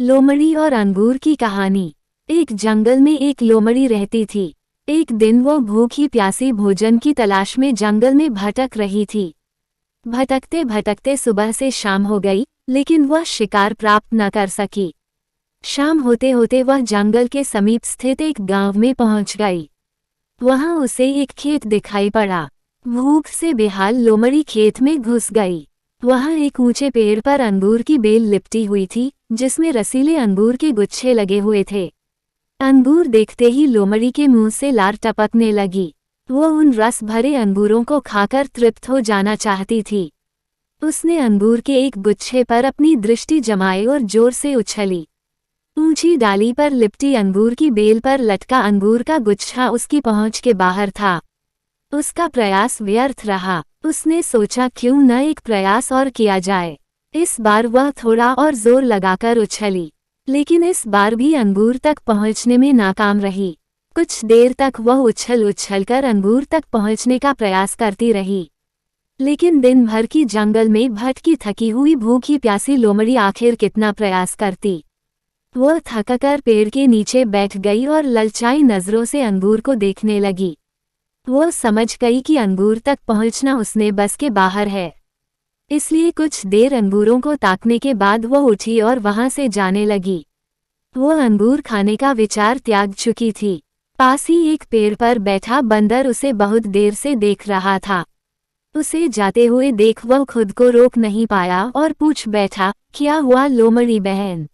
लोमड़ी और अंगूर की कहानी। एक जंगल में एक लोमड़ी रहती थी। एक दिन वो भूखी प्यासी भोजन की तलाश में जंगल में भटक रही थी। भटकते भटकते सुबह से शाम हो गई, लेकिन वह शिकार प्राप्त न कर सकी। शाम होते होते वह जंगल के समीप स्थित एक गांव में पहुंच गई। वहां उसे एक खेत दिखाई पड़ा। भूख से बेहाल लोमड़ी खेत में घुस गई। वहां एक ऊंचे पेड़ पर अंगूर की बेल लिपटी हुई थी, जिसमें रसीले अंगूर के गुच्छे लगे हुए थे। अंगूर देखते ही लोमड़ी के मुंह से लार टपकने लगी। वो उन रस भरे अंगूरों को खाकर तृप्त हो जाना चाहती थी। उसने अंगूर के एक गुच्छे पर अपनी दृष्टि जमाई और जोर से उछली। ऊंची डाली पर लिपटी अंगूर की बेल पर लटका अंगूर का गुच्छा उसकी पहुंच के बाहर था। उसका प्रयास व्यर्थ रहा। उसने सोचा क्यों न एक प्रयास और किया जाए। इस बार वह थोड़ा और जोर लगाकर उछली, लेकिन इस बार भी अंगूर तक पहुंचने में नाकाम रही। कुछ देर तक वह उछल उछल कर अंगूर तक पहुंचने का प्रयास करती रही, लेकिन दिन भर की जंगल में भटकी थकी हुई भूखी प्यासी लोमड़ी आखिर कितना प्रयास करती। वह थककर पेड़ के नीचे बैठ गई और ललचाई नजरों से अंगूर को देखने लगी। वो समझ गई कि अंगूर तक पहुंचना उसने बस के बाहर है, इसलिए कुछ देर अंगूरों को ताकने के बाद वह उठी और वहां से जाने लगी। वो अंगूर खाने का विचार त्याग चुकी थी। पास ही एक पेड़ पर बैठा बंदर उसे बहुत देर से देख रहा था। उसे जाते हुए देख वह खुद को रोक नहीं पाया और पूछ बैठा, क्या हुआ लोमड़ी बहन?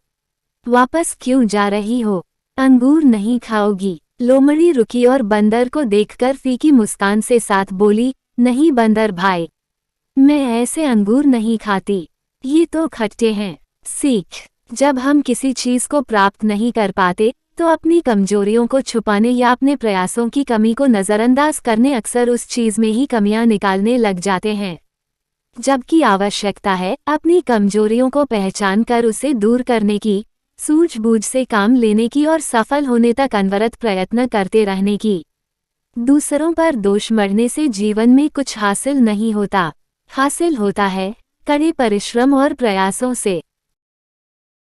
वापस क्यों जा रही हो? अंगूर नहीं खाओगी? लोमड़ी रुकी और बंदर को देखकर फीकी मुस्कान से साथ बोली, नहीं बंदर भाई, मैं ऐसे अंगूर नहीं खाती, ये तो खट्टे हैं। सीख, जब हम किसी चीज को प्राप्त नहीं कर पाते तो अपनी कमजोरियों को छुपाने या अपने प्रयासों की कमी को नजरअंदाज करने अक्सर उस चीज में ही कमियां निकालने लग जाते हैं, जबकि आवश्यकता है अपनी कमजोरियों को पहचान कर उसे दूर करने की, सूझबूझ से काम लेने की और सफल होने तक अनवरत प्रयत्न करते रहने की। दूसरों पर दोष मढ़ने से जीवन में कुछ हासिल नहीं होता। हासिल होता है कड़े परिश्रम और प्रयासों से।